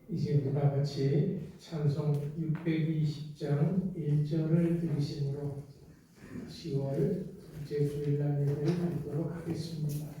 이제 우리가 같이 찬송 620장 1절을 들으심으로 10월 둘째 주일날 예배를 드리도록 하겠습니다.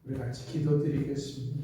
우리 같이 기도드리겠습니다.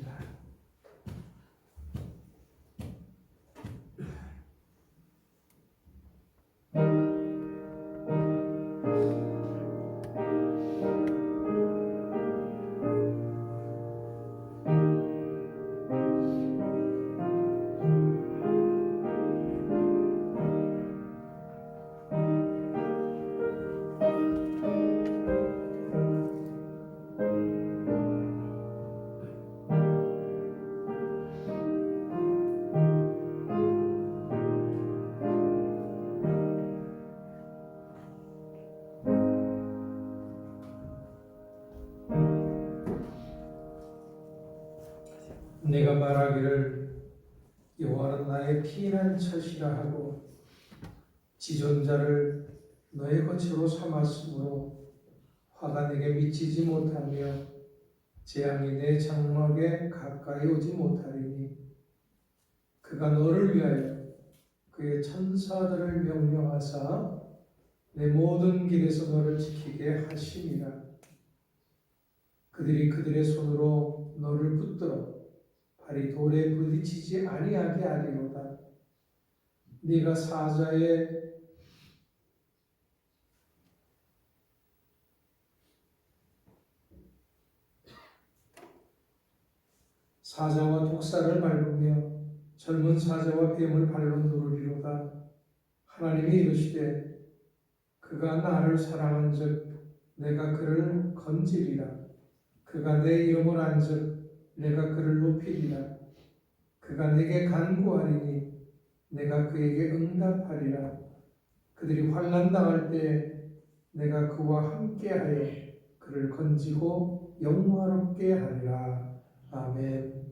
내가 말하기를 여호와는 나의 피난처시라 하고 지존자를 너의 거처로 삼았으므로 화가 내게 미치지 못하며 재앙이 내 장막에 가까이 오지 못하리니 그가 너를 위하여 그의 천사들을 명령하사 내 모든 길에서 너를 지키게 하심이라. 그들이 그들의 손으로 너를 붙들어 발이 돌에 부딪히지 아니하게 하리로다. 네가 사자와 독사를 밟으며 젊은 사자와 뱀을 발로 누르리로다. 하나님이 이르시되 그가 나를 사랑한즉 내가 그를 건지리라. 그가 내 이름을 안즉 내가 그를 높이리라. 그가 내게 간구하리니 내가 그에게 응답하리라. 그들이 환난 당할 때 내가 그와 함께하여 그를 건지고 영화롭게 하리라. 아멘.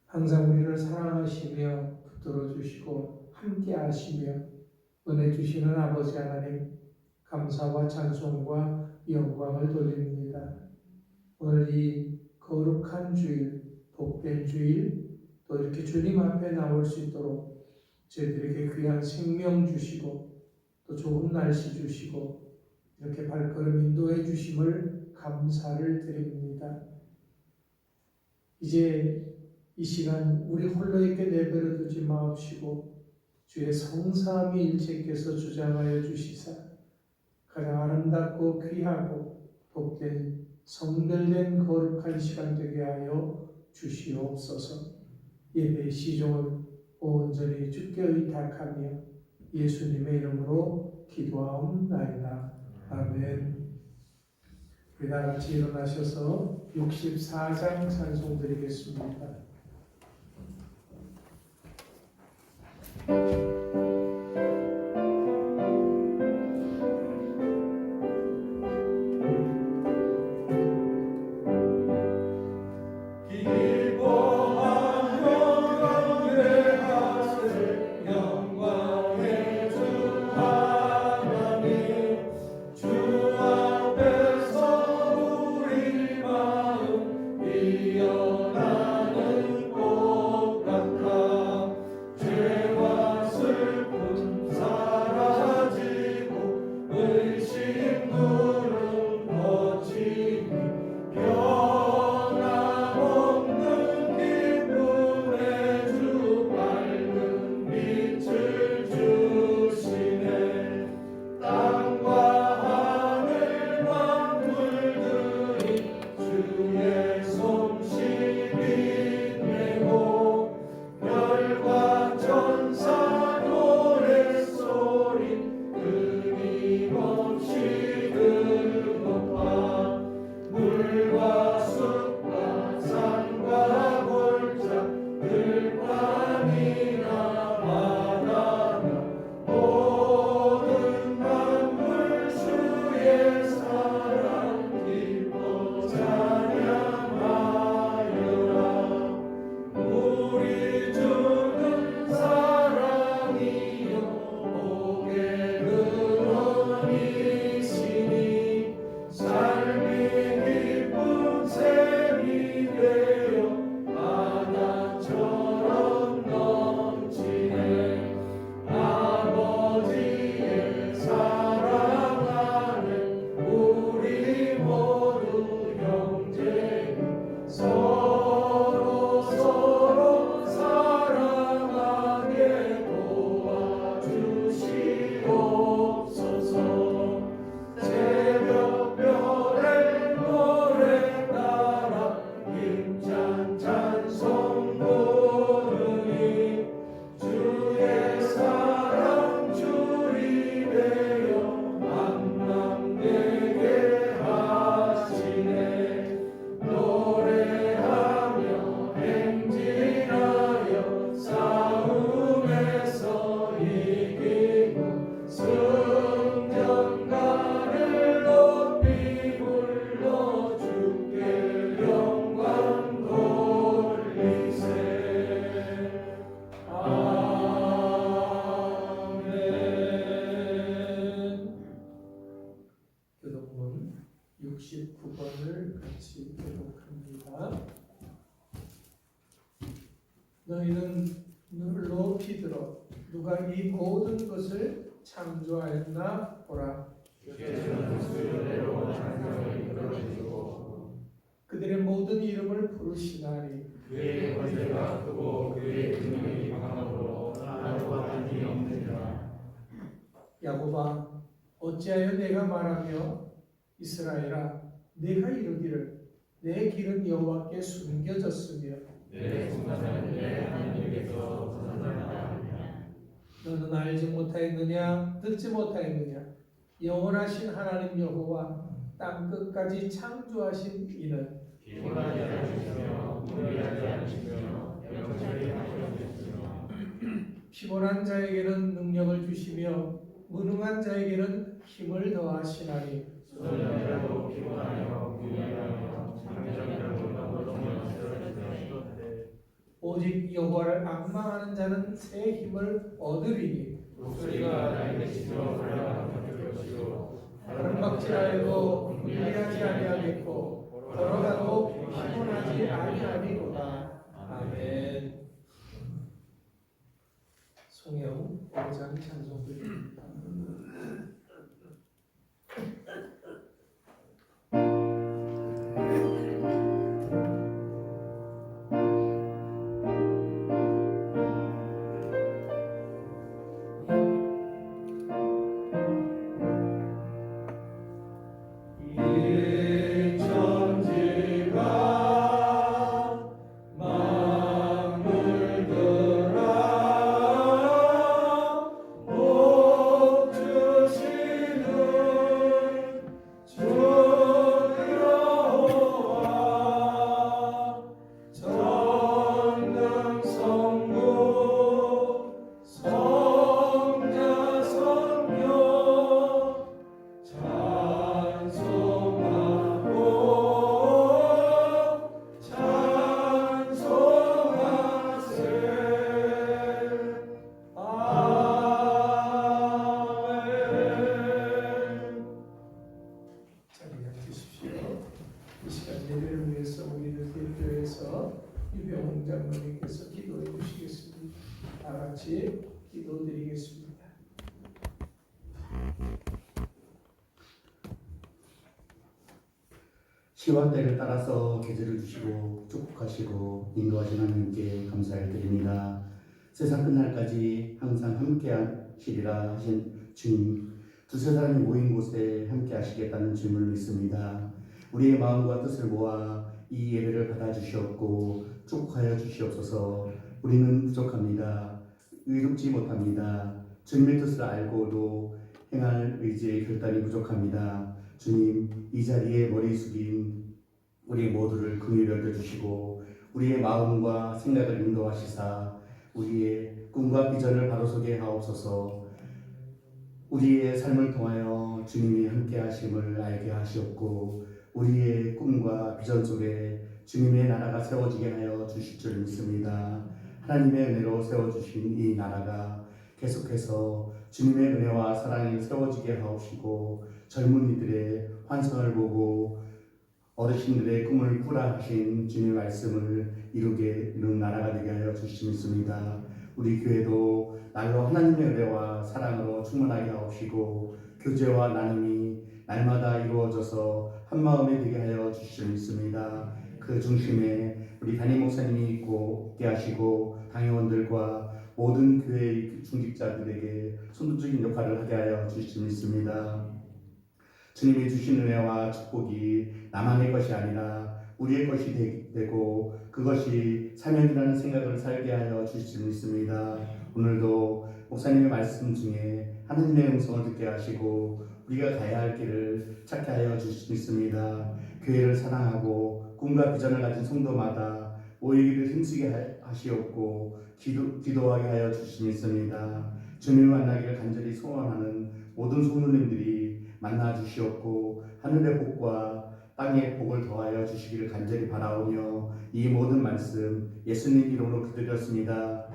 항상 우리를 사랑하시며 붙들어 주시고 함께하시며 은혜 주시는 아버지 하나님, 감사와 찬송과 영광을 돌립니다. 오늘 이 거룩한 주일, 복된 주일, 또 이렇게 주님 앞에 나올 수 있도록 저희들에게 귀한 생명 주시고 또 좋은 날씨 주시고 이렇게 발걸음 인도해 주심을 감사를 드립니다. 이제 이 시간 우리 홀로 있게 내버려 두지 마옵시고 주의 성삼위 일체께서 주장하여 주시사 가장 아름답고 귀하고 복된 성별된 거룩한 시간 되게 하여 주시옵소서. 예배의 시종을 온전히 주께 의탁하며 예수님의 이름으로 기도하옵나이다. 아멘. 우리 다 같이 일어나셔서 64장 찬송 드리겠습니다. 너희는 눈을 높이 들어 누가 이 모든 것을 창조하였나 보라. 그들의 모든 이름을 부르시나니 그의 권세가 크고 그의 능력이 강함으로 나와 같이 없느니라. 야곱아, 어찌하여 내가 말하며 이스라엘아, 내가 이르기를 내 길은 여호와께 숨겨졌으며 내 순간은 내 하나님께서 선언하였느냐. 너는 알지 못하였느냐 듣지 못하였느냐. 영원하신 하나님 여호와 땅 끝까지 창조하신 이는 피곤하지 않으시며 무리하지 않으시며 영원히 하셨으며 피곤한 자에게는 능력을 주시며 무능한 자에게는 힘을 더하시나니 소년이라도 피곤하여 무리하며 장정이라도 넘어지며 쓰러지되 오직 여호와를 앙망하는 자는 새 힘을 얻으리니 목소리가 나에게 지쳐 올라가는 것이요 다른 박질하여도 무리하지 아니하겠고 걸어가도 피곤하지 아니하리로다. 아멘. 송영 5장 찬송드립니다. 이 시간 예배를 위해서 우리를 대표해서 유병홍 장로님께서 기도해 주시겠습니다. 다 같이 기도드리겠습니다. 시와 때를 따라서 계절을 주시고 축복하시고 인도하신 하나님께 감사드립니다. 세상 끝날까지 항상 함께하시리라 하신 주님, 두세 사람이 모인 곳에 함께하시겠다는 주님을 믿습니다. 우리의 마음과 뜻을 모아 이 예배를 받아주시옵고 축복하여 주시옵소서. 우리는 부족합니다. 의롭지 못합니다. 주님의 뜻을 알고도 행할 의지의 결단이 부족합니다. 주님, 이 자리에 머리 숙인 우리 모두를 긍휼히 여겨주시고 우리의 마음과 생각을 인도하시사 우리의 꿈과 비전을 바로서게 하옵소서. 우리의 삶을 통하여 주님이 함께 하심을 알게 하시옵고 우리의 꿈과 비전 속에 주님의 나라가 세워지게 하여 주실 줄 믿습니다. 하나님의 은혜로 세워주신 이 나라가 계속해서 주님의 은혜와 사랑이 세워지게 하옵시고 젊은이들의 환상을 보고 어르신들의 꿈을 꾸라 하신 주님의 말씀을 이루는 나라가 되게 하여 주시옵습니다. 우리 교회도 날로 하나님의 은혜와 사랑으로 충만하게 하옵시고 교제와 나눔이 날마다 이루어져서 한마음에 되게 하여 주시옵습니다. 그 중심에 우리 담임 목사님이 있게 하시고 당회원들과 모든 교회의 중직자들에게 선도적인 역할을 하게 하여 주시옵습니다. 주님이 주신 은혜와 축복이 나만의 것이 아니라 우리의 것이 되고 그것이 사명이라는 생각을 살게 하여 주시옵습니다. 오늘도 목사님의 말씀 중에 하나님의 음성을 듣게 하시고 우리가 가야 할 길을 찾게 하여 주시옵습니다. 교회를 사랑하고 꿈과 비전을 가진 성도마다 모이기를 힘쓰게 하시옵고 기도하게 하여 주시옵습니다. 주님을 만나기를 간절히 소원하는 모든 성도님들이 만나 주시옵고 하늘의 복과 땅의 복을 더하여 주시기를 간절히 바라오며 이 모든 말씀 예수님 이름으로 기도드렸습니다.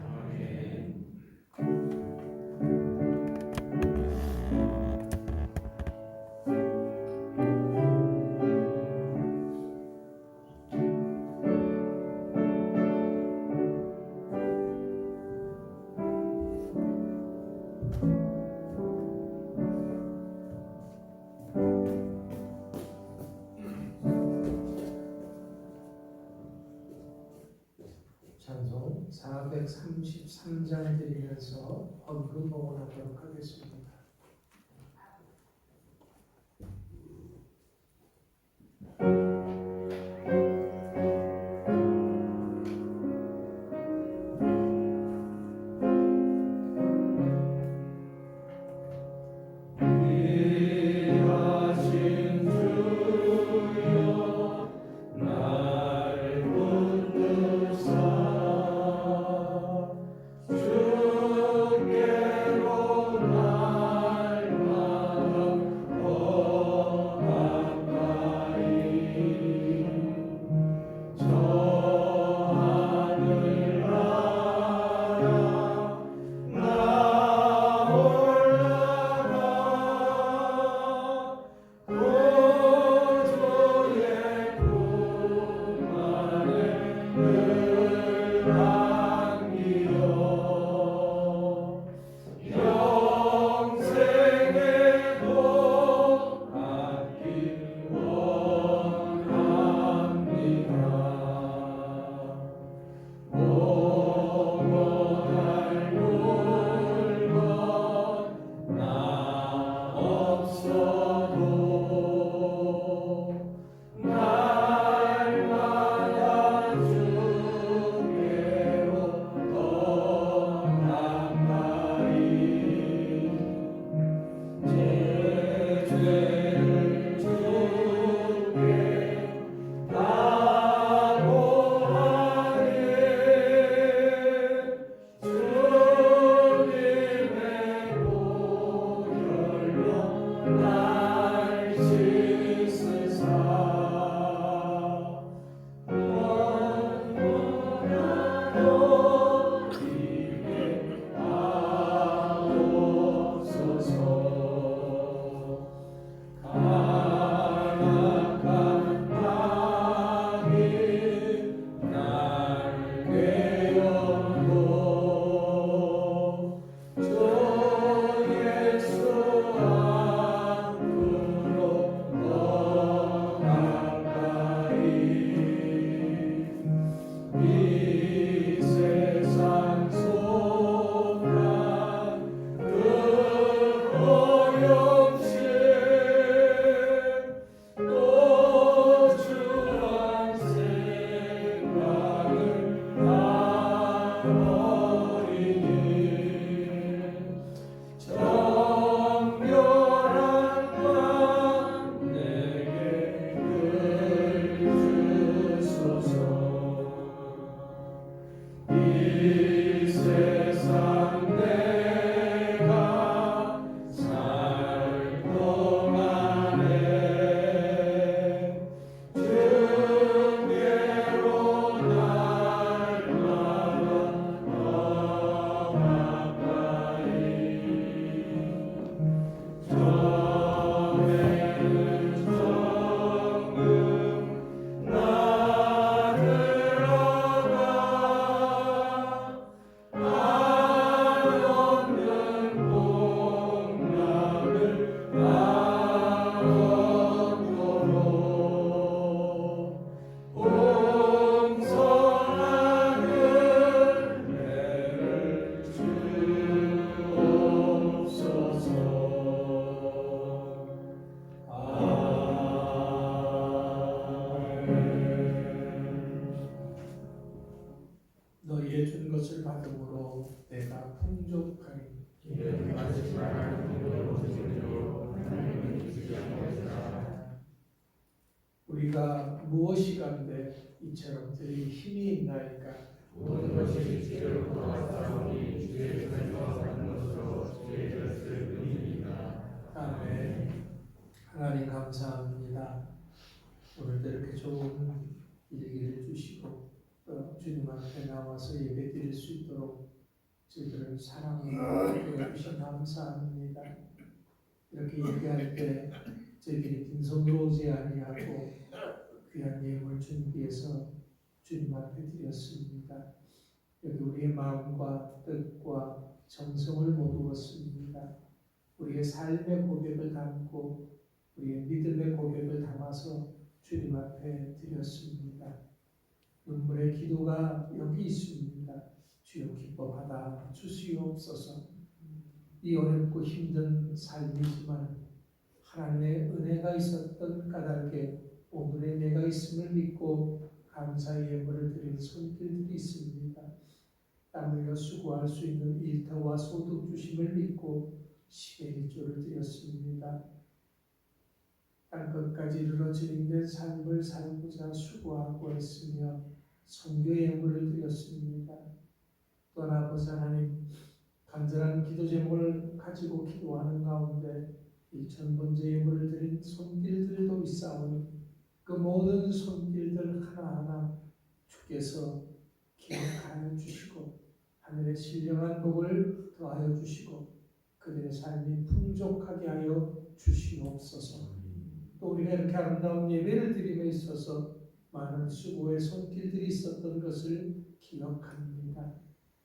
찬송 433장 드리면서 헌금 봉헌하도록 하겠습니다. 주께로 나 받음으로 내가 풍족하리. 이는 마치 말하는 풍족으로 주시고 하나님은 잊지 않으시라. 우리가 무엇이 간데 이처럼 들이 힘이 있나이까. 모든 것이 주께로부터 왔사오니 주의 설명을 받는 것으로 주의 뜻을 의미이다. 아멘. 하나님 감사합니다. 오늘도 이렇게 좋은 일기를 주시고 또 주님 앞에 나와서 예배 드릴 수 있도록 저희들을 사랑해 주신 감사합니다. 이렇게 얘기할 때 저희들이 빈손으로 오지 아니하고 귀한 예물 준비해서 주님 앞에 드렸습니다. 여기 우리의 마음과 뜻과 정성을 모두었습니다. 우리의 삶의 고백을 담고 우리의 믿음의 고백을 담아서 주님 앞에 드렸습니다. 눈물의 기도가 여기 있습니다. 주여 기뻐 받아 주시옵소서. 이 어렵고 힘든 삶이지만 하나님의 은혜가 있었던 까닭에 오늘의 내가 있음을 믿고 감사의 예물을 드린 손길들이 있습니다. 땀 흘려 수고할 수 있는 일터와 소득 주심을 믿고 10의 1조를 드렸습니다. 땅끝까지 이르러 진행된 삶을 살고자 수고하고 했으며 선교의 예물을 드렸습니다. 또한 아버지 하나님, 간절한 기도 제목을 가지고 기도하는 가운데 1,000번째 예물을 드린 손길들도 있사오니 그 모든 손길들 하나하나 주께서 기억하여 주시고 하늘의 신령한 복을 더하여 주시고 그들의 삶이 풍족하게 하여 주시옵소서. 또 우리가 이렇게 아름다운 예배를 드림에 있어서 많은 수고의 손길들이 있었던 것을 기억합니다.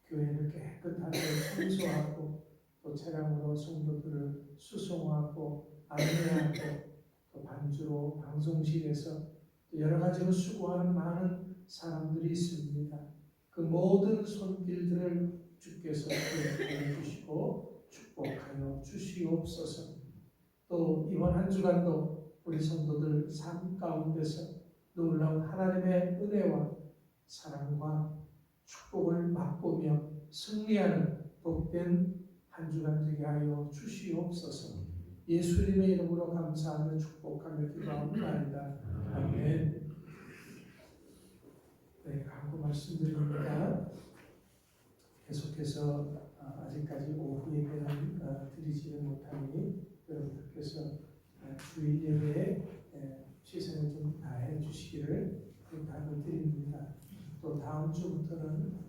교회를 깨끗하게 청소하고 또 차량으로 성도들을 수송하고 안내하고 또 반주로 방송실에서 또 여러 가지로 수고하는 많은 사람들이 있습니다. 그 모든 손길들을 주께서 기억해 주시고 축복하여 주시옵소서. 또 이번 한 주간도 우리 성도들 삶 가운데서 놀라운 하나님의 은혜와 사랑과 축복을 맛보며 승리하는 복된 한 주간 되게 하여 주시옵소서. 예수님의 이름으로 감사하며 축복하며 기도합니다. 아멘. 네, 간구 말씀드립니다. 계속해서 아직까지 오후 예배는 드리지는 못하니 여러분들께서 주일 예배에 최선을 좀 다해 주시기를 부탁을 드립니다. 또 다음 주부터는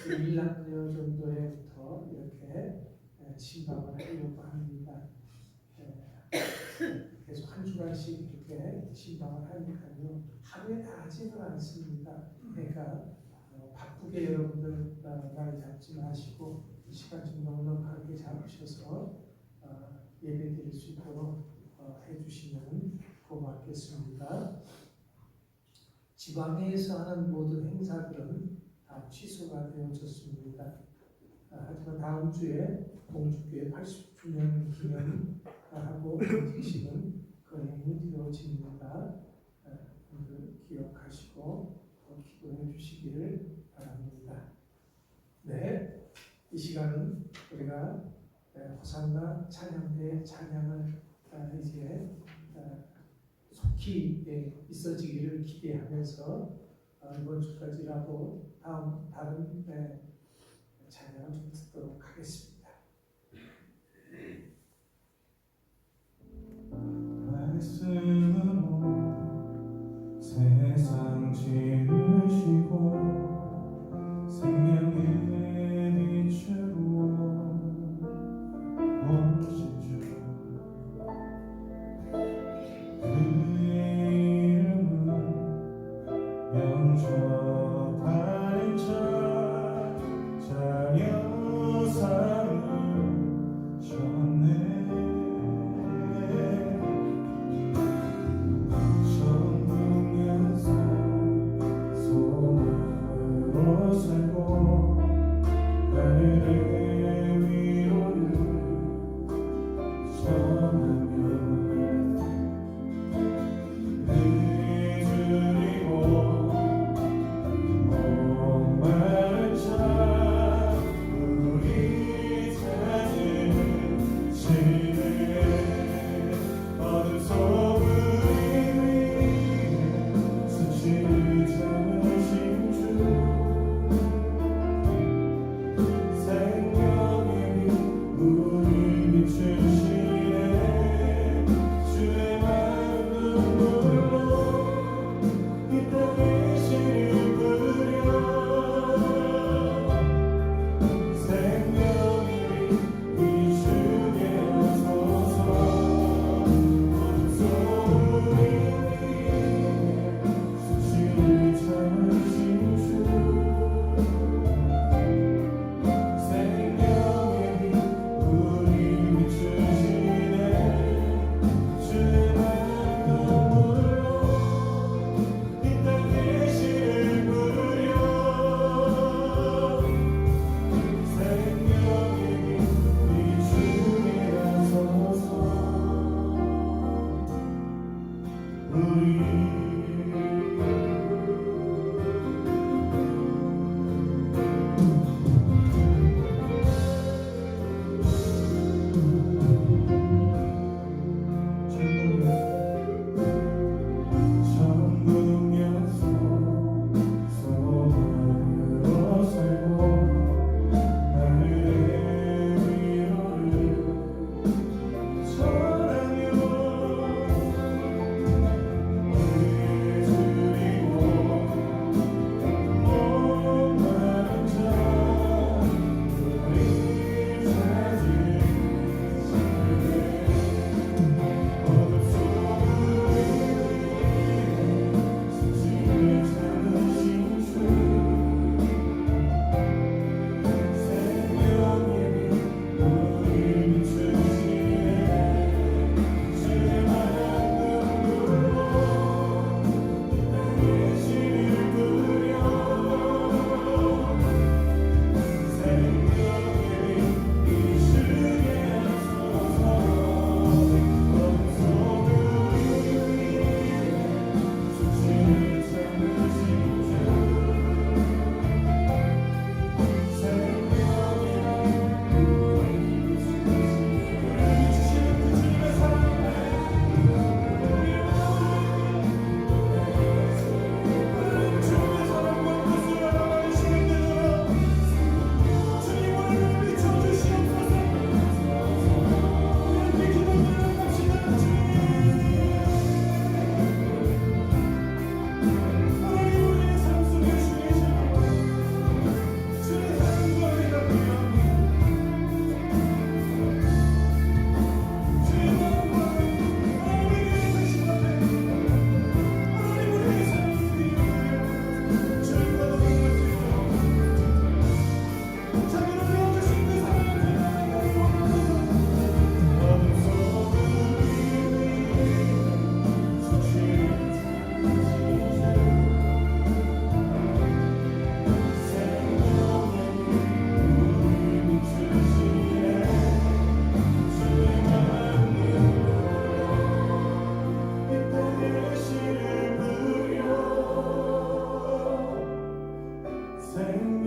주일 남녀 정도에부터 이렇게 신방을 하려고 합니다. 계속 한 주간씩 이렇게 신방을 하니까요. 하루에 다 하지는 않습니다. 그러니까 바쁘게 여러분들 날 잡지 마시고 시간 좀 넉넉하게 잡으셔서 예배 드릴 수 있도록 해주시면 고맙겠습니다. 지방에서 하는 모든 행사들은 다 취소가 되어졌습니다. 하지만 다음 주에 공주교회 80주년 기념하고 기식은 거행이 되어집니다. 기억하시고 기도해 주시기를 바랍니다. 네, 이 시간은 우리가 호산나 찬양대 찬양을 이제 속히 있어지기를 기대하면서 이번 주까지라도 다른 찬양을 좀 듣도록 하겠습니다. 말씀으로 세상 지으시고 생명의 빛으로 오신 주 그의 이름은 영접하는 자 자녀 삼으셨네. 살고 하늘의 위로를 전하며 늘 줄이고 목마른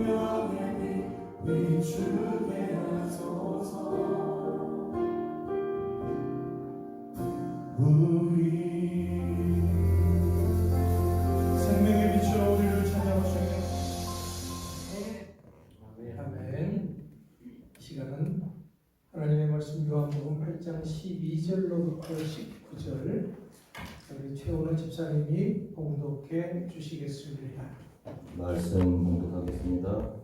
생명의 빛 비추게 하소서. 우리 생명의 빛으로 우리를 찾아오시네. 아멘. 이 시간은 하나님의 말씀 요한복음 8장 12절로부터 19절 우리 최원호 집사님이 봉독해 주시겠습니다. 말씀 공독하겠습니다.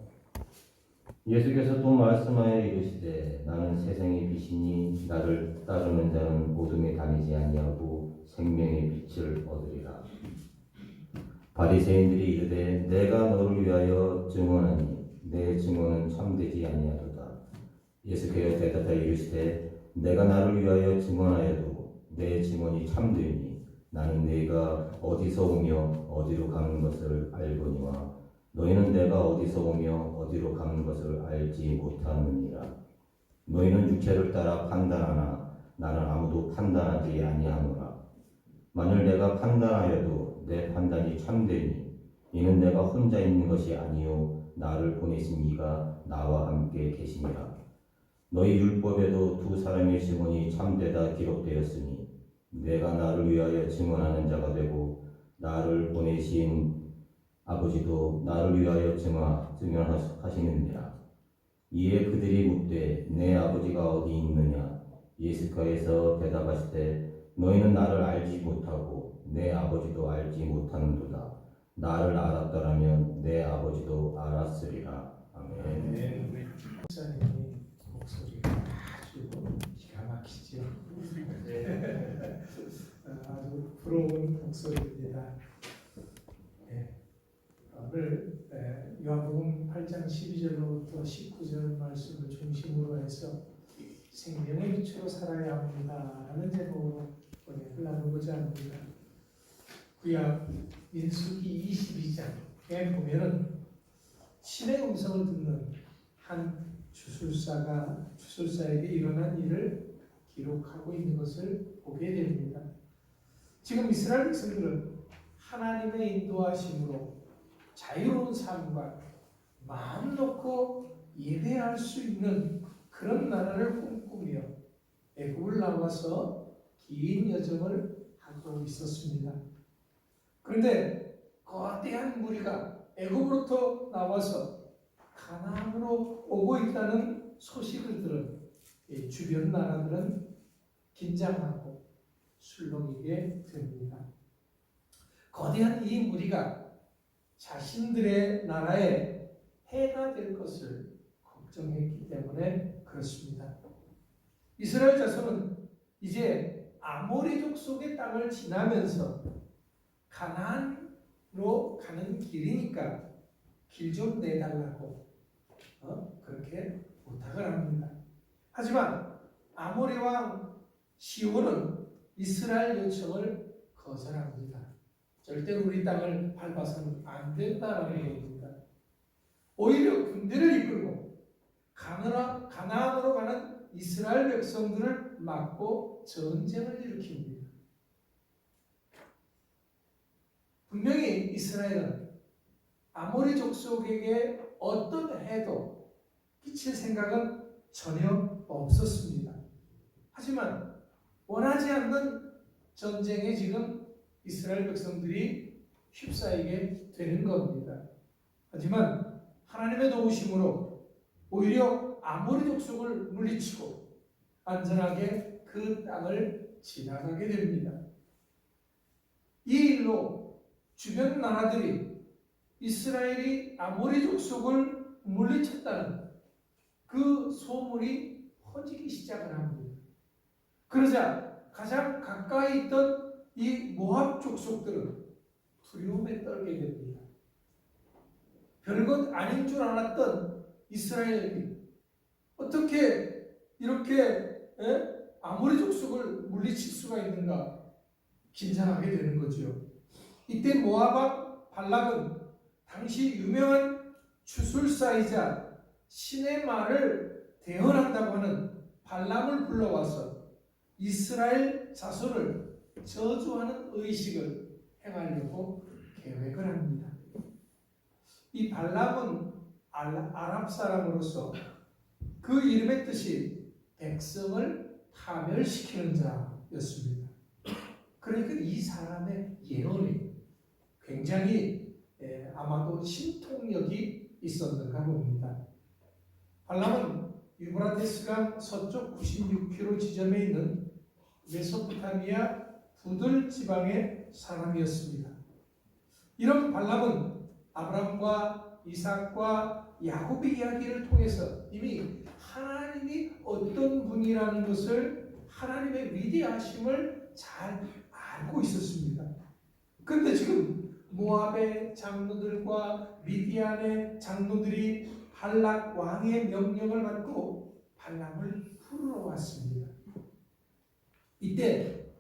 예수께서 또 말씀하여 이르시되 나는 세상의 빛이니 나를 따르는 자는 어둠에 다니지 아니하고 생명의 빛을 얻으리라. 바리새인들이 이르되 내가 너를 위하여 증언하니 내 증언은 참되지 아니하도다. 예수께서 대답하여 이르시되 내가 나를 위하여 증언하여도 내 증언이 참되니 나는 네가 어디서 오며 어디로 가는 것을 알거니와 너희는 내가 어디서 오며 어디로 가는 것을 알지 못하느니라. 너희는 육체를 따라 판단하나 나는 아무도 판단하지 아니하노라. 만일 내가 판단하여도 내 판단이 참되니 이는 내가 혼자 있는 것이 아니요 나를 보내신 이가 나와 함께 계시니라. 너희 율법에도 두 사람의 증언이 참되다 기록되었으니 내가 나를 위하여 증언하는 자가 되고 나를 보내신 아버지도 나를 위하여 증언하시느니라. 이에 그들이 묻되 내 아버지가 어디 있느냐? 예수께서 대답하시되 너희는 나를 알지 못하고 내 아버지도 알지 못하는도다. 나를 알았더라면 내 아버지도 알았으리라. 아멘. 목사님이 목소리가 아주 기가 막히죠. 아주 부러운 목소리입니다. 네. 오늘 요한복음 8장 12절로부터 19절 말씀을 중심으로 해서 생명의 빛으로 살아야 합니다라는 제목으로 은혜를 나누고자 합니다. 구약 민수기 22장에 보면은 신의 음성을 듣는 한 주술사에게 일어난 일을 기록하고 있는 것을 보게 됩니다. 지금 이스라엘 백성들은 하나님의 인도하심으로 자유로운 삶과 마음 놓고 예배할 수 있는 그런 나라를 꿈꾸며 애굽을 나와서 긴 여정을 하고 있었습니다. 그런데 거대한 무리가 애굽으로부터 나와서 가나안으로 오고 있다는 소식을 들은 주변 나라들은 긴장하고 술렁이게 됩니다. 거대한 이 무리가 자신들의 나라에 해가 될 것을 걱정했기 때문에 그렇습니다. 이스라엘 자손은 이제 아모리족 속의 땅을 지나면서 가나안으로 가는 길이니까 길 좀 내달라고 그렇게 부탁을 합니다. 하지만 아모리 왕 시온은 이스라엘 요청을 거절합니다. 절대로 우리 땅을 밟아서는 안 된다라는 얘기입니다. 오히려 군대를 이끌고 가나안으로 가는 이스라엘 백성들을 막고 전쟁을 일으킵니다. 분명히 이스라엘은 아모리 족속에게 어떤 해도 끼칠 생각은 전혀 없었습니다. 하지만 원하지 않는 전쟁에 지금 이스라엘 백성들이 휩싸이게 되는 겁니다. 하지만 하나님의 도우심으로 오히려 아모리 족속을 물리치고 안전하게 그 땅을 지나가게 됩니다. 이 일로 주변 나라들이 이스라엘이 아모리 족속을 물리쳤다는 그 소문이 퍼지기 시작을 합니다. 그러자 가장 가까이 있던 이 모압 족속들은 두려움에 떨게 됩니다. 별것 아닌 줄 알았던 이스라엘이 어떻게 이렇게 아모리 족속을 물리칠 수가 있는가 긴장하게 되는 거죠. 이때 모압 왕 발락은 당시 유명한 주술사이자 신의 말을 대언한다고 하는 발람을 불러와서 이스라엘 자손을 저주하는 의식을 행하려고 계획을 합니다. 이 발람은 아랍 사람으로서 그 이름의 뜻이 백성을 파멸시키는 자였습니다. 그러니까 이 사람의 예언이 굉장히 아마도 신통력이 있었는가 봅니다. 발람은 유브라테스강 서쪽 96km 지점에 있는 메소포타미아 부들 지방의 사람이었습니다. 이런 발람은 아브라함과 이삭과 야곱의 이야기를 통해서 이미 하나님이 어떤 분이라는 것을, 하나님의 위대하심을 잘 알고 있었습니다. 그런데 지금 모압의 장로들과 미디안의 장로들이 발락 왕의 명령을 받고 발람을 부르러 왔습니다. 이때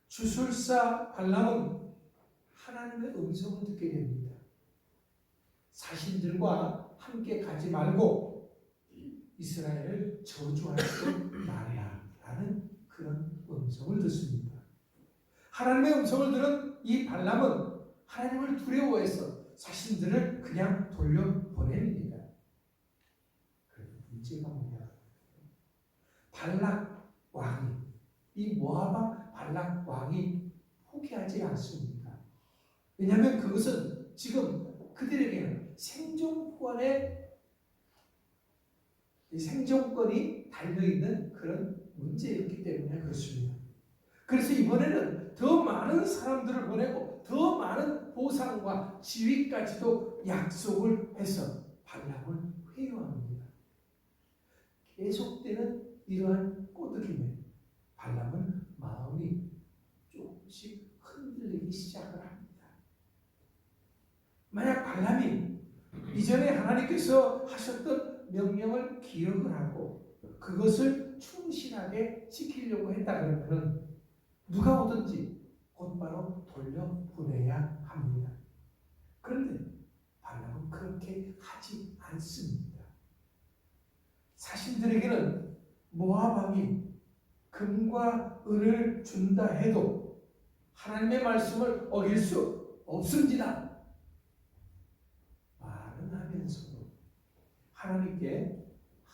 주술사 발람은 하나님의 음성을 듣게 됩니다. 자신들과 함께 가지 말고 이스라엘을 저주하지 말라 라는 그런 음성을 듣습니다. 하나님의 음성을 들은 이 발람은 하나님을 두려워해서 자신들을 그냥 돌려보냅니다. 그런데 문제가 뭐냐? 발락 왕이, 이 모압 발락 왕이 포기하지 않습니다. 왜냐하면 그것은 지금 그들에게는 생존권이 달려있는 그런 문제였기 때문에 그렇습니다. 그래서 이번에는 더 많은 사람들을 보내고 더 많은 보상과 지위까지도 약속을 해서 발람을 회유합니다. 계속되는 이러한 꼬드김에 발람은 마음이 조금씩 흔들리기 시작을 합니다. 만약 발람이 이전에 하나님께서 하셨던 명령을 기억을 하고 그것을 충실하게 지키려고 했다 그러면 누가 오든지 곧바로 돌려보내야 합니다. 그런데 발람은 그렇게 하지 않습니다. 자신들에게는 모압 왕이 금과 은을 준다 해도 하나님의 말씀을 어길 수 없습니다. 말은 하면서도 하나님께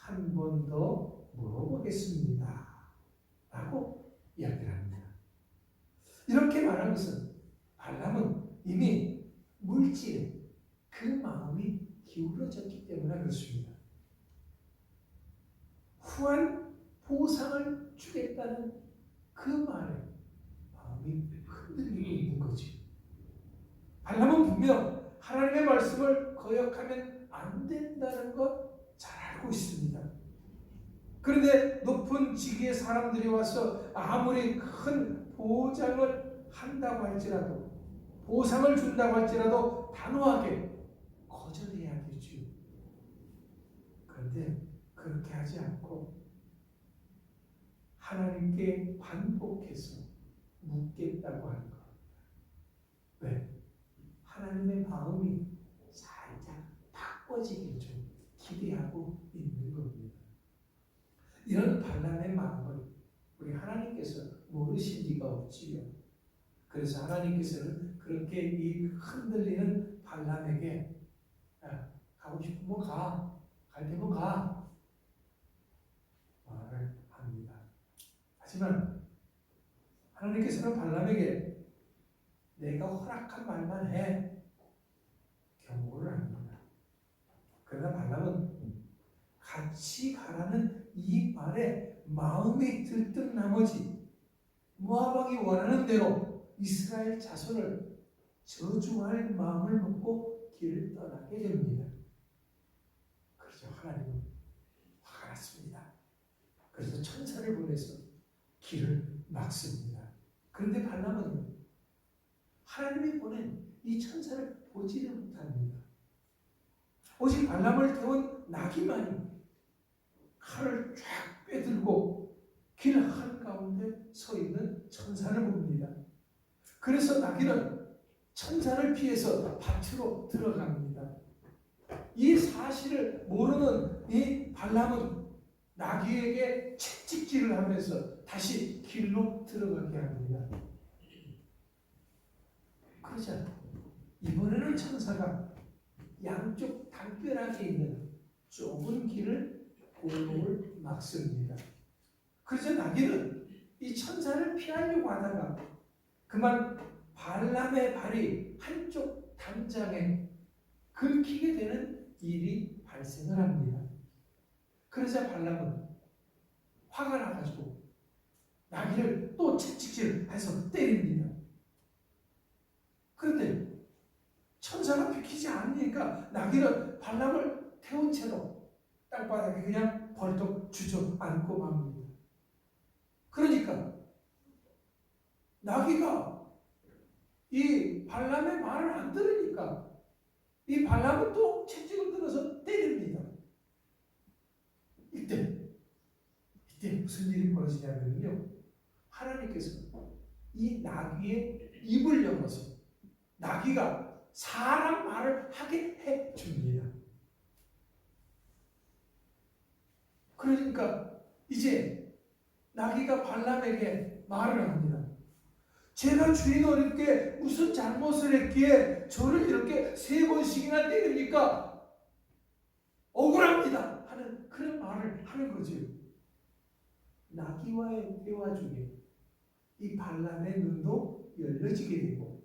한 번 더 물어보겠습니다 라고 이야기를 합니다. 이렇게 말한 것은 발람은 이미 물질에 그 마음이 기울어졌기 때문에 그렇습니다. 후한 보상을 주겠다는 그 말에 마음이 흔들리고 있는 거지. 발람은 분명 하나님의 말씀을 거역하면 안 된다는 것 잘 알고 있습니다. 그런데 높은 직위의 사람들이 와서 아무리 큰 보장을 한다고 할지라도, 보상을 준다고 할지라도 단호하게 거절해야 되죠. 그런데 그렇게 하지 않고 하나님께 반복해서 묻겠다고 하는 겁니다. 왜? 하나님의 마음이 살짝 바꿔지길 좀 기대하고 있는 겁니다. 이런 발람의 마음을 우리 하나님께서 모르실 리가 없지요. 그래서 하나님께서는 그렇게 이 흔들리는 발람에게 가고 싶으면 가, 갈 테면 가 말을 합니다. 하지만 하나님께서는 발람에게 내가 허락한 말만 해 경고를 합니다. 그러나 발람은 같이 가라는 이 말에 마음이 들뜬 나머지 모압 왕이 원하는 대로 이스라엘 자손을 저주할 마음을 먹고 길을 떠나게 됩니다. 그래서 하나님은 화가 났습니다. 그래서 천사를 보내서 길을 막습니다. 그런데 발람은 하나님이 보낸 이 천사를 보지를 못합니다. 오직 발람을 태운 나귀만이 칼을 쫙 빼들고 길 한가운데 서 있는 천사를 봅니다. 그래서 나귀는 천사를 피해서 밭으로 들어갑니다. 이 사실을 모르는 이 발람은 나귀에게 채찍질을 하면서 다시 길로 들어가게 합니다. 그러자 이번에는 천사가 양쪽 담벼락에 있는 좁은 길을 골목을 막습니다. 그래서 나귀는 이 천사를 피하려고 하다가 그만 발람의 발이 한쪽 담장에 긁히게 되는 일이 발생을 합니다. 그러자 발람은 화가 나가지고 나귀를 또 채찍질해서 때립니다. 그런데 천사가 비키지 않으니까 나귀는 발람을 태운 채로 땅바닥에 그냥 벌떡 주저앉고 맙니다. 그러니까 나귀가 이 발람의 말을 안 들으니까 이 발람은 또 채찍을 들어서 때립니다. 이때 무슨 일이 벌어지냐면요, 하나님께서 이 나귀의 입을 열어서 나귀가 사람 말을 하게 해 줍니다. 그러니까 이제 나귀가 발람에게 말을 합니다. 제가 주인 어렵게 무슨 잘못을 했기에 저를 이렇게 3번씩이나 때립니까? 억울합니다 하는 그런 말을 하는 거죠. 나귀와의 대화 중에 이 발람의 눈도 열려지게 되고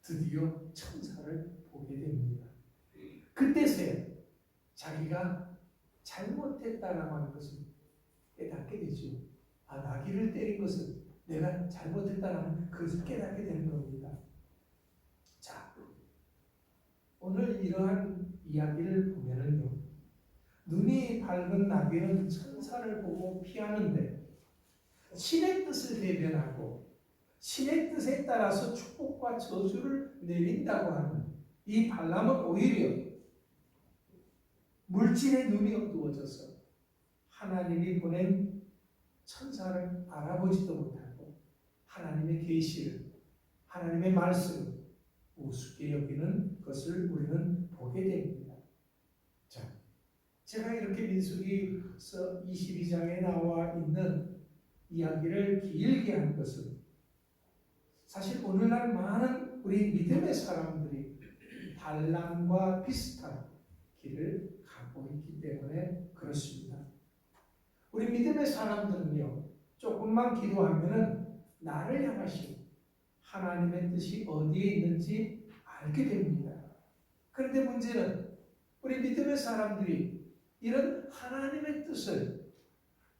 드디어 천사를 보게 됩니다. 그때서야 자기가 잘못했다라고 하는 것을 깨닫게 되죠. 아, 나귀를 때린 것은 내가 잘못했다라는 그것을 깨닫게 되는 겁니다. 자, 오늘 이러한 이야기를 보면은요, 눈이 밝은 나귀는 천사를 보고 피하는데 신의 뜻을 대변하고 신의 뜻에 따라서 축복과 저주를 내린다고 하는 이 발람은 오히려 물질의 눈이 어두워져서 하나님이 보낸 천사를 알아보지도 못하고 하나님의 계시를, 하나님의 말씀을 우습게 여기는 것을 우리는 보게 됩니다. 자, 제가 이렇게 민수기서 22장에 나와 있는 이야기를 길게 한 것은 사실 오늘날 많은 우리 믿음의 사람들이 발람과 비슷한 길을 가고 있기 때문에 그렇습니다. 우리 믿음의 사람들은요, 조금만 기도하면은 나를 향하신 하나님의 뜻이 어디에 있는지 알게 됩니다. 그런데 문제는 우리 믿음의 사람들이 이런 하나님의 뜻을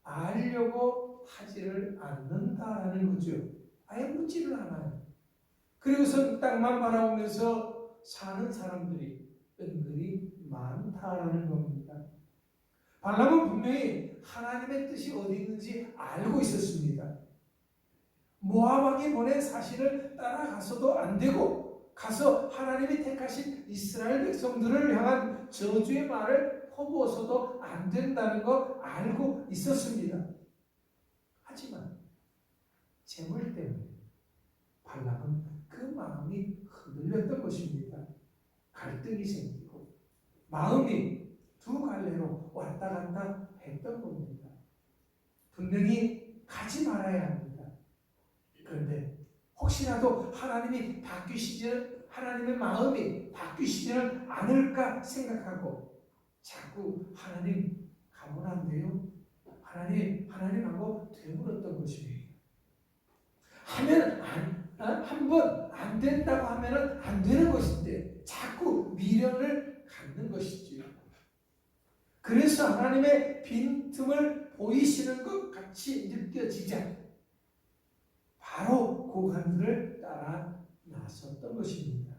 알려고 하지를 않는다라는 거죠. 아예 묻지를 않아요. 그리고서 땅만 바라보면서 사는 사람들이 은근히 많다라는 겁니다. 발람은 분명히 하나님의 뜻이 어디 있는지 알고 있었습니다. 모압 왕이 보낸 사신을 따라가서도 안 되고 가서 하나님이 택하신 이스라엘 백성들을 향한 저주의 말을 퍼부어서도 안 된다는 거 알고 있었습니다. 하지만 재물 때문에 발람은 그 마음이 흔들렸던 것입니다. 갈등이 생기고 마음이 두 갈래로 왔다 갔다 했던 겁니다. 분명히 가지 말아야 합니다. 그런데 혹시라도 하나님이 바뀌시지는, 하나님의 마음이 바뀌시지는 않을까 생각하고 자꾸 하나님 가면 안 돼요? 하나님하고 되물었던 것입니다. 하면 한번 안 된다고 하면은 안 되는 것인데 자꾸 미련을 갖는 것이지요. 그래서 하나님의 빈틈을 보이시는 것 같이 느껴지자 바로 고관들을 따라 나섰던 것입니다.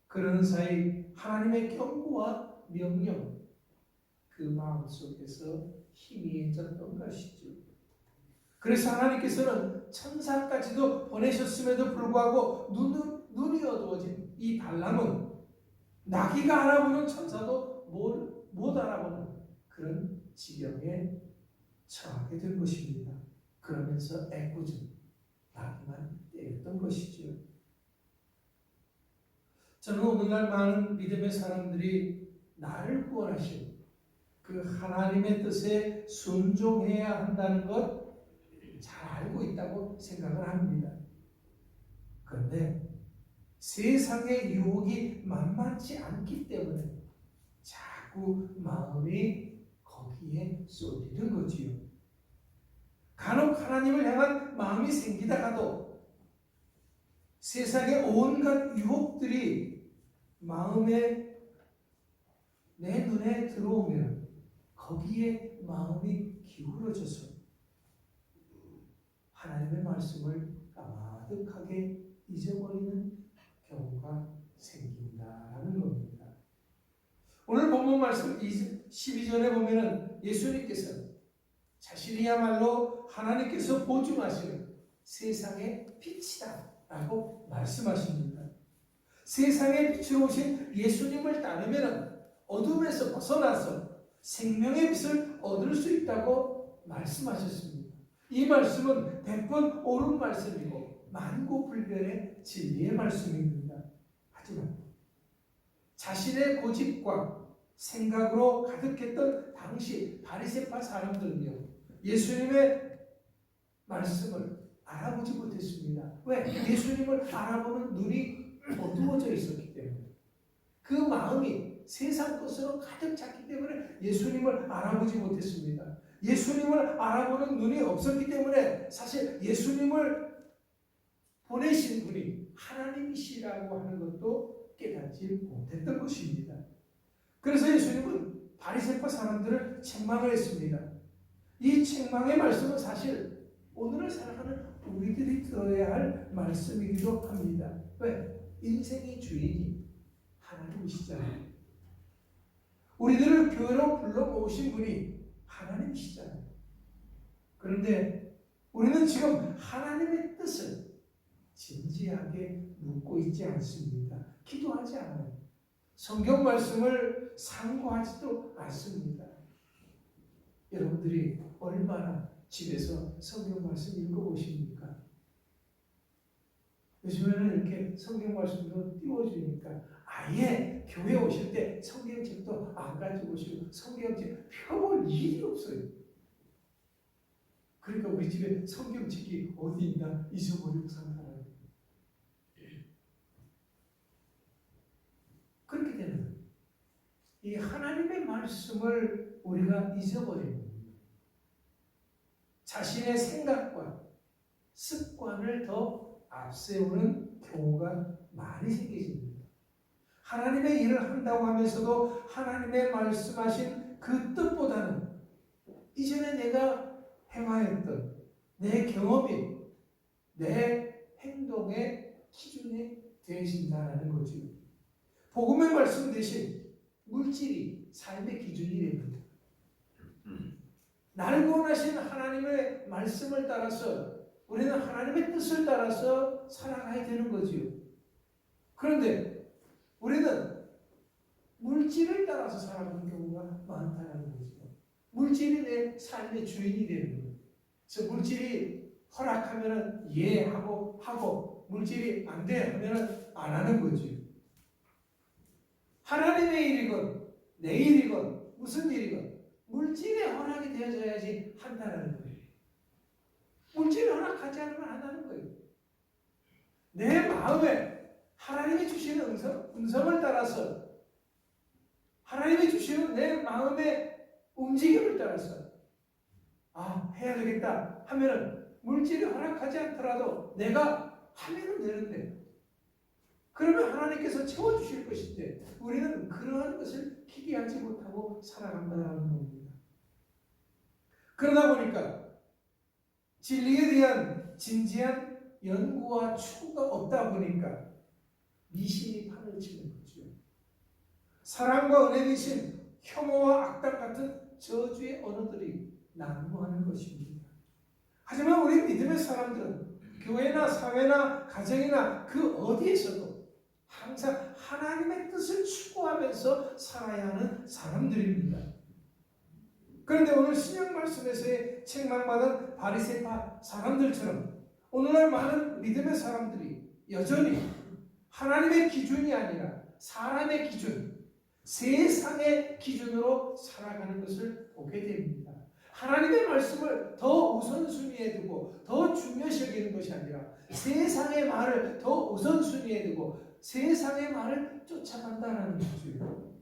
그러는 사이 하나님의 경고와 명령, 그 마음속에서 희미해졌던 것이죠. 그래서 하나님께서는 천사까지도 보내셨음에도 불구하고 눈이 어두워진 이 발람은 나귀가 알아보는 천사도 못 알아보는 그런 지경에 처하게 된 것입니다. 그러면서 애꿎은 나귀만 때렸던 것이죠. 저는 오늘날 많은 믿음의 사람들이 나를 구원하신 그 하나님의 뜻에 순종해야 한다는 것 잘 알고 있다고 생각을 합니다. 그런데 세상의 유혹이 만만치 않기 때문에 자꾸 마음이 거기에 쏠리는 거지요. 간혹 하나님을 향한 마음이 생기다가도 세상의 온갖 유혹들이 마음에 내 눈에 들어오면 거기에 마음이 기울어져서 하나님의 말씀을 까마득하게 잊어버리는 경우가 생긴다라는 겁니다. 오늘 본문 말씀 12절에 보면은 예수님께서 자신이야말로 하나님께서 보증하시는 세상의 빛이다 라고 말씀하십니다. 세상의 빛으로 오신 예수님을 따르면 어둠에서 벗어나서 생명의 빛을 얻을 수 있다고 말씀하셨습니다. 이 말씀은 100번 옳은 말씀이고 만고불변의 진리의 말씀입니다. 하지만 자신의 고집과 생각으로 가득했던 당시 바리새파 사람들은요, 예수님의 말씀을 알아보지 못했습니다. 왜? 예수님을 알아보는 눈이 어두워져 있었기 때문에. 그 마음이 세상 것으로 가득 찼기 때문에 예수님을 알아보지 못했습니다. 예수님을 알아보는 눈이 없었기 때문에 사실 예수님을 보내신 분이 하나님이시라고 하는 것도 깨닫지 못했던 것입니다. 그래서 예수님은 바리새파 사람들을 책망을 했습니다. 이 책망의 말씀은 사실 오늘을 살아가는 우리들이 들어야 할 말씀이기도 합니다. 왜? 인생의 주인이 하나님이시잖아요. 우리들을 교회로 불러 모으신 분이 하나님이시잖아요. 그런데 우리는 지금 하나님의 뜻을 진지하게 묻고 있지 않습니다. 기도하지 않아요. 성경 말씀을 상고하지도 않습니다. 여러분들이 얼마나 집에서 성경 말씀 읽어보십니까? 요즘에는 이렇게 성경 말씀도 띄워주니까 아예 교회 오실 때 성경책도 안 가지고 오시고 성경책 펴볼 일이 없어요. 그러니까 우리 집에 성경책이 어디 있나 잊어버리고 산다는. 그렇게 되면 이 하나님의 말씀을 우리가 잊어버리는 자신의 생각과 습관을 더 앞세우는 경우가 많이 생기십니다. 하나님의 일을 한다고 하면서도 하나님의 말씀하신 그 뜻보다는 이전에 내가 행하였던 내 경험이 내 행동의 기준이 되신다는 거죠. 복음의 말씀 대신 물질이 삶의 기준이 됩니다. 나를 구원하신 하나님의 말씀을 따라서 우리는 하나님의 뜻을 따라서 살아가야 되는 거지요. 그런데 우리는 물질을 따라서 살아가는 경우가 많다는 거죠. 물질이 내 삶의 주인이 되는 거예요. 그래서 물질이 허락하면 예 하고 물질이 안 돼 하면 안 하는 거죠. 하나님의 일이건 내 일이건 무슨 일이건 물질의 허락이 되어져야지 한다는 거예요. 물질이 허락하지 않으면 안 하는 거예요. 내 마음에 하나님이 주시는 음성을 따라서 하나님이 주시는 내 마음의 움직임을 따라서 해야 되겠다 하면은 물질이 허락하지 않더라도 내가 하면 되는데 그러면 하나님께서 채워주실 것인데 우리는 그러한 것을 기대하지 못하고 살아간다는 겁니다. 그러다 보니까 진리에 대한 진지한 연구와 추구가 없다 보니까 미신이 판을 치는 거죠. 사랑과 은혜 대신 혐오와 악담 같은 저주의 언어들이 난무하는 것입니다. 하지만 우리 믿음의 사람들은 교회나 사회나 가정이나 그 어디에서도 항상 하나님의 뜻을 추구하면서 살아야 하는 사람들입니다. 그런데 오늘 신약 말씀에서의 책망받은 바리새파 사람들처럼 오늘날 많은 믿음의 사람들이 여전히 하나님의 기준이 아니라 사람의 기준, 세상의 기준으로 살아가는 것을 보게 됩니다. 하나님의 말씀을 더 우선순위에 두고 더 중요시 여기는 것이 아니라 세상의 말을 더 우선순위에 두고 세상의 말을 쫓아간다는 거죠.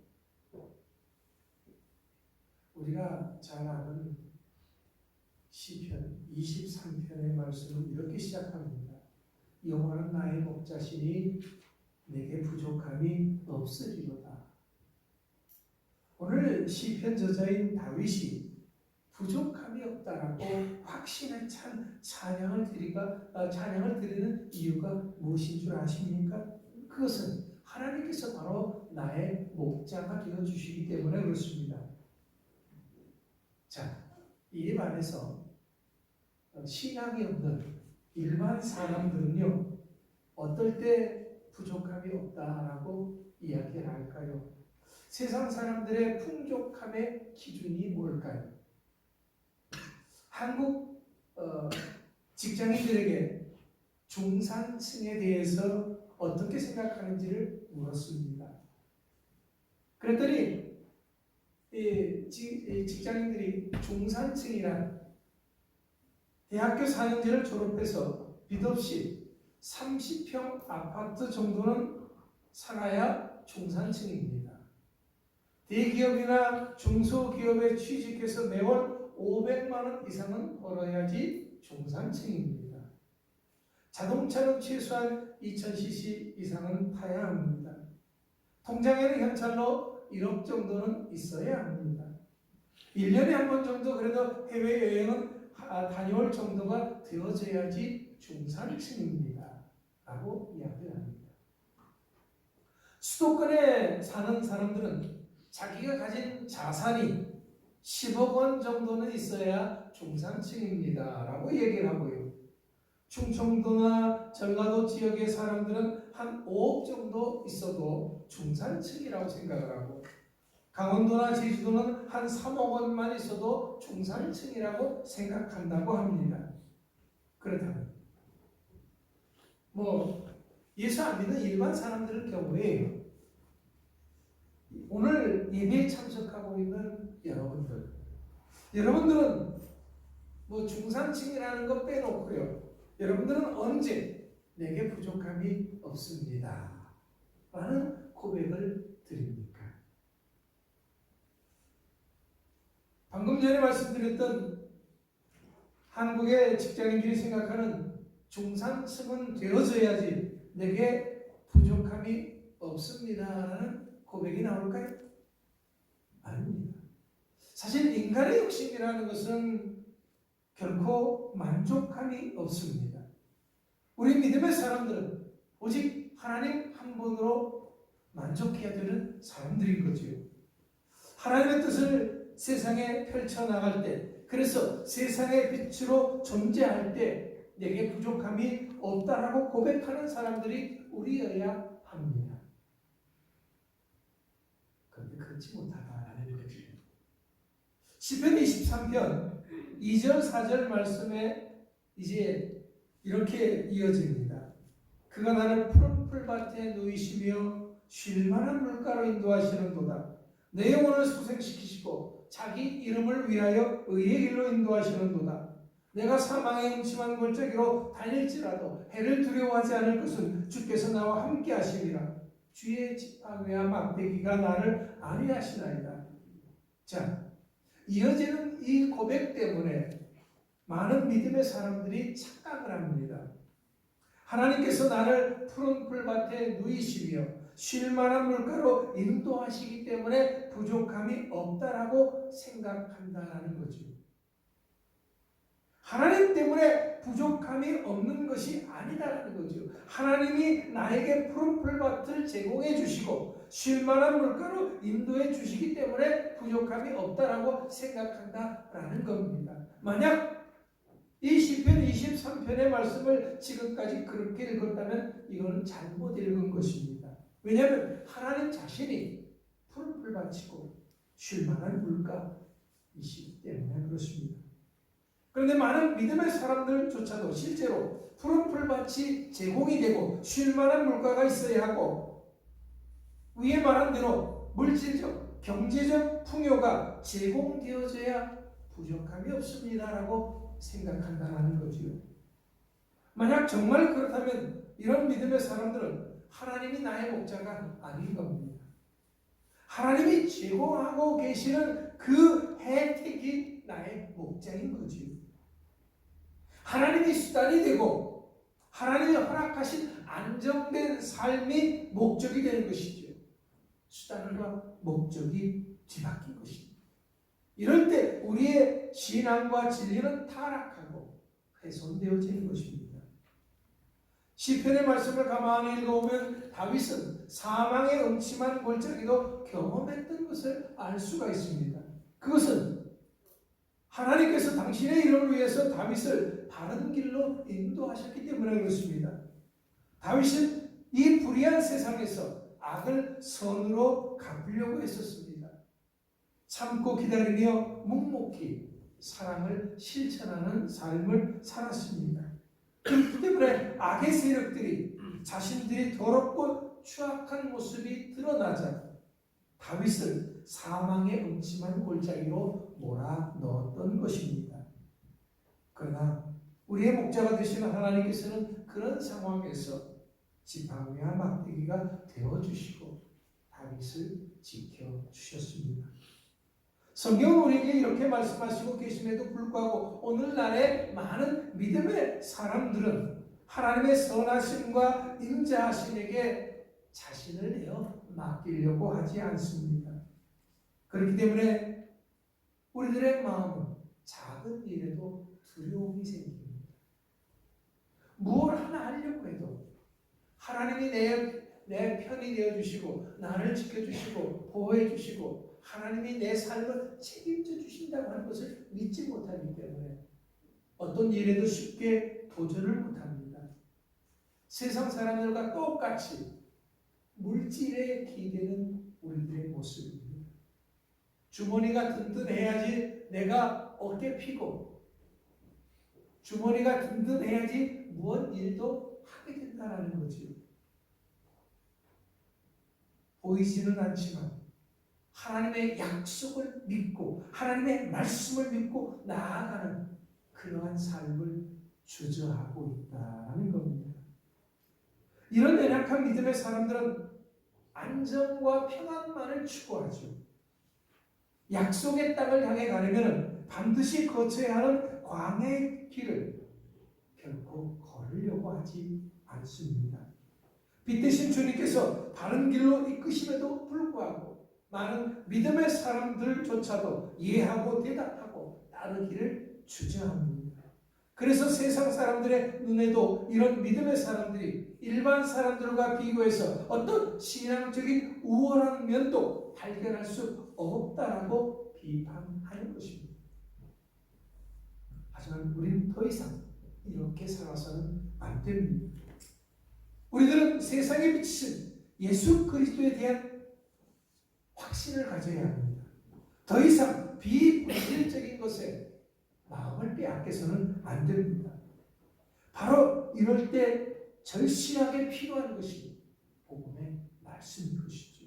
우리가 잘 아는 시편 23편의 말씀은 이렇게 시작합니다. 여호와는 나의 목자시니 내게 부족함이 없으리로다. 오늘 시편 저자인 다윗이 부족함이 없다라고 확신에 찬 찬양을 드리는 이유가 무엇인 줄 아십니까? 그것은 하나님께서 바로 나의 목자가 되어 주시기 때문에 그렇습니다. 자, 이에 반해서 신앙이 없는 일반 사람들은요, 어떨 때 부족함이 없다라고 이야기를 할까요? 세상 사람들의 풍족함의 기준이 뭘까요? 한국 직장인들에게 중산층에 대해서 어떻게 생각하는지를 물었습니다. 그랬더니 직장인들이 중산층이란 대학교 4년제를 졸업해서 빚 없이 30평 아파트 정도는 살아야 중산층입니다. 대기업이나 중소기업에 취직해서 매월 500만 원 이상은 벌어야지 중산층입니다. 자동차는 최소한 2000cc 이상은 타야 합니다. 통장에는 현찰로 1억 정도는 있어야 합니다. 1년에 한 번 정도 그래도 해외여행은 다녀올 정도가 되어져야지 중산층입니다. 라고 이야기를 합니다. 수도권에 사는 사람들은 자기가 가진 자산이 10억 원 정도는 있어야 중산층입니다. 라고 얘기를 하고요. 충청도나 전라도 지역의 사람들은 한 5억 정도 있어도 중산층이라고 생각을 하고, 강원도나 제주도는 한 3억 원만 있어도 중산층이라고 생각한다고 합니다. 그렇다면 예수 안 믿는 일반 사람들의 경우에 오늘 예배에 참석하고 있는 여러분들은 중산층이라는 것 빼놓고요, 여러분들은 언제 내게 부족함이 없습니다 라는 고백을 드립니까? 방금 전에 말씀드렸던 한국의 직장인들이 생각하는 중산층은 되어져야지 내게 부족함이 없습니다라는 고백이 나올까요? 아닙니다. 사실 인간의 욕심이라는 것은 결코 만족함이 없습니다. 우리 믿음의 사람들은 오직 하나님 한 분으로 만족해야 되는 사람들인 거지요. 하나님의 뜻을 세상에 펼쳐나갈 때, 그래서 세상의 빛으로 존재할 때 내게 부족함이 없다라고 고백하는 사람들이 우리여야 합니다. 그런데 그렇지 못하다라는 거죠. 시편 23편 2절 4절 말씀에 이제 이렇게 이어집니다. 그가 나를 푸른 풀밭에 누이시며 쉴만한 물가로 인도하시는도다. 내 영혼을 소생시키시고 자기 이름을 위하여 의의 길로 인도하시는도다. 내가 사망의 음침한 골짜기로 다닐지라도 해를 두려워하지 않을 것은 주께서 나와 함께 하시리라. 주의 지팡이와 막대기가 나를 안위하시나이다. 자, 이어지는 이 고백 때문에 많은 믿음의 사람들이 착각을 합니다. 하나님께서 나를 푸른 풀밭에 누이시며 쉴만한 물가로 인도하시기 때문에 부족함이 없다라고 생각한다라는 거죠. 하나님 때문에 부족함이 없는 것이 아니다라는 거죠. 하나님이 나에게 푸른 풀밭을 제공해 주시고 쉴만한 물가로 인도해 주시기 때문에 부족함이 없다라고 생각한다라는 겁니다. 만약 이 시편 23편의 말씀을 지금까지 그렇게 읽었다면 이거는 잘못 읽은 것입니다. 왜냐하면 하나님 자신이 푸른 풀밭이고 쉴만한 물가이시기 때문에 그렇습니다. 그런데 많은 믿음의 사람들조차도 실제로 푸른 풀밭이 제공이 되고 쉴만한 물가가 있어야 하고 위에 말한 대로 물질적, 경제적 풍요가 제공되어져야 부족함이 없습니다라고 생각한다는 거지요. 만약 정말 그렇다면 이런 믿음의 사람들은 하나님이 나의 목자가 아닌 겁니다. 하나님이 제공하고 계시는 그 혜택이 나의 목자인 거지요. 하나님이 수단이 되고 하나님이 허락하신 안정된 삶이 목적이 되는 것이죠. 수단과 목적이 뒤바뀐 것입니다. 이럴 때 우리의 신앙과 진리는 타락하고 훼손되어지는 것입니다. 시편의 말씀을 가만히 읽어보면 다윗은 사망의 음침한 골짜기도 경험했던 것을 알 수가 있습니다. 그것은 하나님께서 당신의 이름을 위해서 다윗을 바른 길로 인도하셨기 때문에 그렇습니다. 다윗은 이 불의한 세상에서 악을 선으로 갚으려고 했었습니다. 참고 기다리며 묵묵히 사랑을 실천하는 삶을 살았습니다. 그렇기 때문에 악의 세력들이 자신들이 더럽고 추악한 모습이 드러나자 다윗을 사망의 음침한 골짜기로 몰아넣었던 것입니다. 그러나 우리의 목자가 되시는 하나님께서는 그런 상황에서 지팡이와 막대기가 되어주시고 다윗을 지켜주셨습니다. 성경은 우리에게 이렇게 말씀하시고 계심에도 불구하고 오늘날의 많은 믿음의 사람들은 하나님의 선하심과 인자하심에게 자신을 내어 맡기려고 하지 않습니다. 그렇기 때문에 우리들의 마음은 작은 일에도 두려움이 생깁니다. 무엇 하나 하려고 해도 하나님이 내 편이 되어주시고 나를 지켜주시고 보호해주시고 하나님이 내 삶을 책임져 주신다고 하는 것을 믿지 못하기 때문에 어떤 일에도 쉽게 도전을 못합니다. 세상 사람들과 똑같이 물질에 기대는 우리들의 모습입니다. 주머니가 든든해야지 내가 어깨 피고 주머니가 든든해야지 무엇 일도 하게 된다는 거지요. 보이지는 않지만 하나님의 약속을 믿고 하나님의 말씀을 믿고 나아가는 그러한 삶을 주저하고 있다는 겁니다. 이런 연약한 믿음의 사람들은 안정과 평안만을 추구하죠. 약속의 땅을 향해 가려면 반드시 거쳐야 하는 광야의 길을 결코 걸으려고 하지 않습니다. 빛 대신 주님께서 바른 길로 이끄심에도 불구하고 많은 믿음의 사람들조차도 이해하고 대답하고 따르기를 주저합니다. 그래서 세상 사람들의 눈에도 이런 믿음의 사람들이 일반 사람들과 비교해서 어떤 신앙적인 우월한 면도 발견할 수 없다라고 비판하는 것입니다. 하지만 우리는 더 이상 이렇게 살아서는 안 됩니다. 우리들은 세상에 비친 예수 그리스도에 대한 확신을 가져야 합니다. 더 이상 비본질적인 것에 마음을 빼앗겨서는 안 됩니다. 바로 이럴 때 절실하게 필요한 것이 복음의 말씀인 것이죠.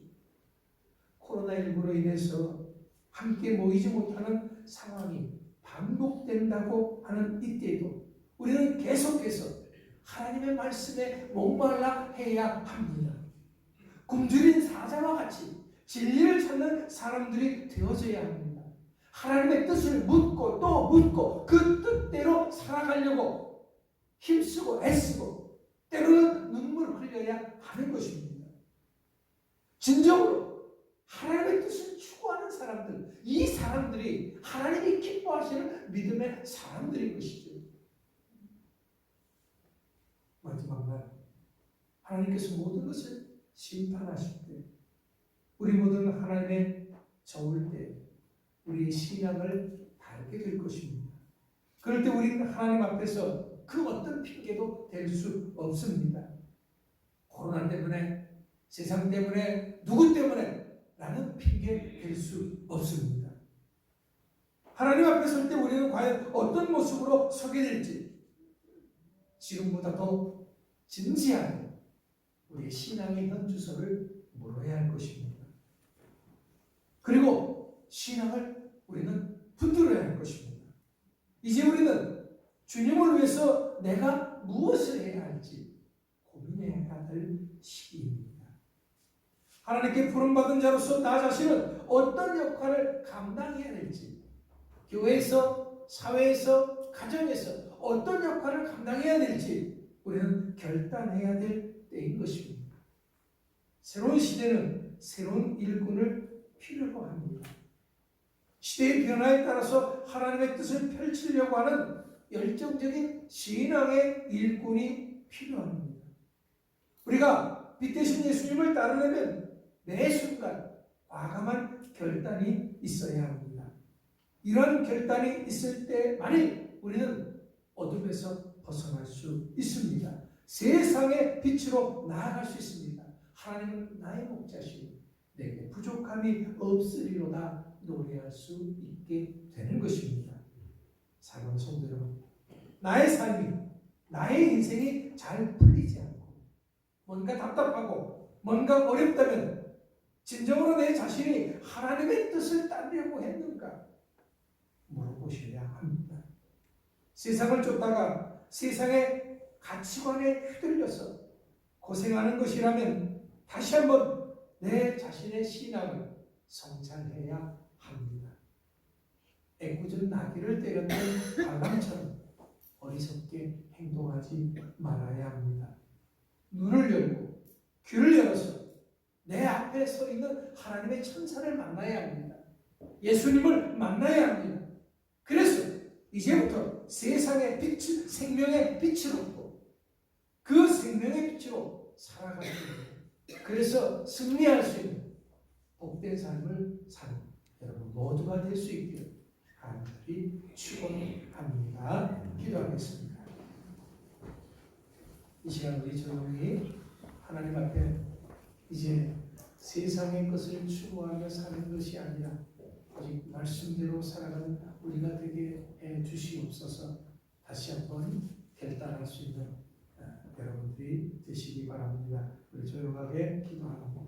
코로나19로 인해서 함께 모이지 못하는 상황이 반복된다고 하는 이때에도 우리는 계속해서 하나님의 말씀에 목말라 해야 합니다. 굶주린 사자와 같이 진리를 찾는 사람들이 되어져야 합니다. 하나님의 뜻을 묻고 또 묻고 그 뜻대로 살아가려고 힘쓰고 애쓰고 때로는 눈물을 흘려야 하는 것입니다. 진정으로 하나님의 뜻을 추구하는 사람들, 이 사람들이 하나님이 기뻐하시는 믿음의 사람들인 것이죠. 마지막 날 하나님께서 모든 것을 심판하실 때 우리 모두는 하나님의 저울 때 우리의 신앙을 달게 될 것입니다. 그럴 때 우리는 하나님 앞에서 그 어떤 핑계도 될 수 없습니다. 코로나 때문에, 세상 때문에, 누구 때문에 라는 핑계 될 수 없습니다. 하나님 앞에 설 때 우리는 과연 어떤 모습으로 서게 될지 지금보다 더 진지하게 우리의 신앙의 현주소를 물어야 할 것입니다. 그리고 신앙을 우리는 붙들어야 할 것입니다. 이제 우리는 주님을 위해서 내가 무엇을 해야 할지 고민해야 될 시기입니다. 하나님께 부름받은 자로서 나 자신은 어떤 역할을 감당해야 될지, 교회에서, 사회에서, 가정에서 어떤 역할을 감당해야 될지 우리는 결단해야 될 때인 것입니다. 새로운 시대는 새로운 일꾼을 필요로 합니다. 시대의 변화에 따라서 하나님의 뜻을 펼치려고 하는 열정적인 신앙의 일꾼이 필요합니다. 우리가 빛 대신 예수님을 따르려면 매 순간 과감한 결단이 있어야 합니다. 이런 결단이 있을 때만이 우리는 어둠에서 벗어날 수 있습니다. 세상의 빛으로 나아갈 수 있습니다. 하나님은 나의 목자시니 내게 부족함이 없으리로다 노래할 수 있게 되는 것입니다. 사랑하는 성도 여러분, 나의 삶이, 나의 인생이 잘 풀리지 않고 뭔가 답답하고 뭔가 어렵다면 진정으로 내 자신이 하나님의 뜻을 따르려고 했는가 물어보셔야 합니다. 세상을 쫓다가 세상의 가치관에 휘둘려서 고생하는 것이라면 다시 한번 내 자신의 신앙을 성찰해야 합니다. 애꿎은 나귀를 때렸던 발람처럼 어리석게 행동하지 말아야 합니다. 눈을 열고 귀를 열어서 내 앞에 서 있는 하나님의 천사를 만나야 합니다. 예수님을 만나야 합니다. 그래서 이제부터 세상의 빛, 생명의 빛을 얻고 그 생명의 빛으로 살아가는 거예요. 그래서 승리할 수 있는 복된 삶을 사는 여러분 모두가 될 수 있기를 간절히 축원합니다. 기도하겠습니다. 이 시간 우리 조용히 하나님 앞에 이제 세상의 것을 추구하며 사는 것이 아니라 오직 말씀대로 살아가는 우리가 되게 해 주시옵소서. 다시 한번 결단할 수 있는 여러분들이 되시기 바랍니다. 우리 조용하게 기도합니다.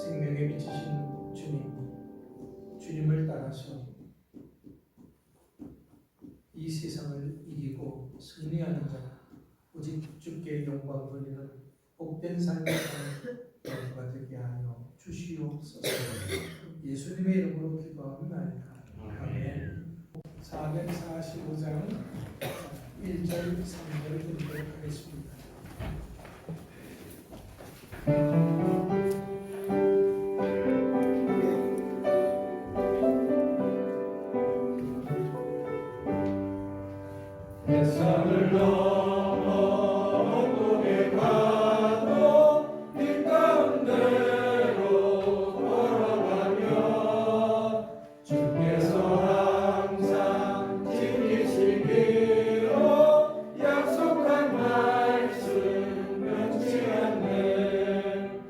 생명의 빛이신 주님을 따라서 이 세상을 이기고 승리하는 자, 오직 주께 영광 돌리는 복된 삶을 사는 여러분과 되게 하여 주시옵소서. 예수님의 이름으로 기도합니다. 아멘. 445장 1절 3절을 듣도록 하겠습니다. 세상을 넘어 어둠에 가도 빛 가운데로 걸어가며 주께서 항상 지키시기로 약속한 말씀 변치 않네.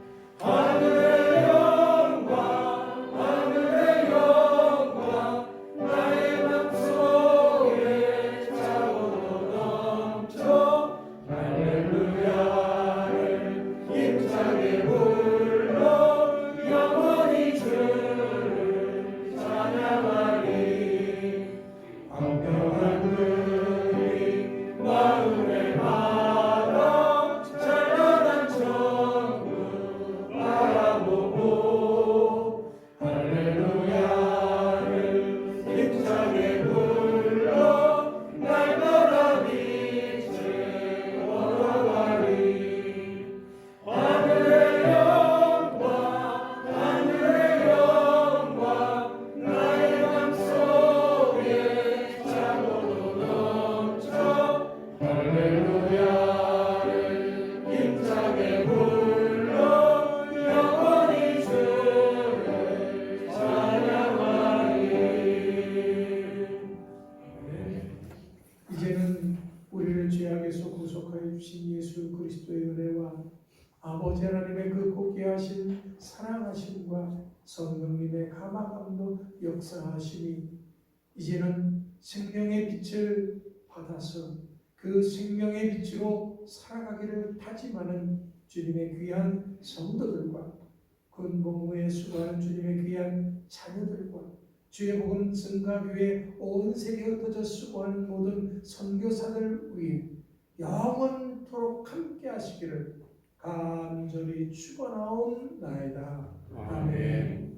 사랑하심과 성령님의 감화감도 역사하심이 이제는 생명의 빛을 받아서 그 생명의 빛으로 살아가기를 다짐하는 주님의 귀한 성도들과 군복무에 수고하는 주님의 귀한 자녀들과 주의 복음 증가교회 온 세계에 흩어져 수고하는 모든 선교사들 위해 영원토록 함께 하시기를 간절히 축원하옵나이다. 아멘.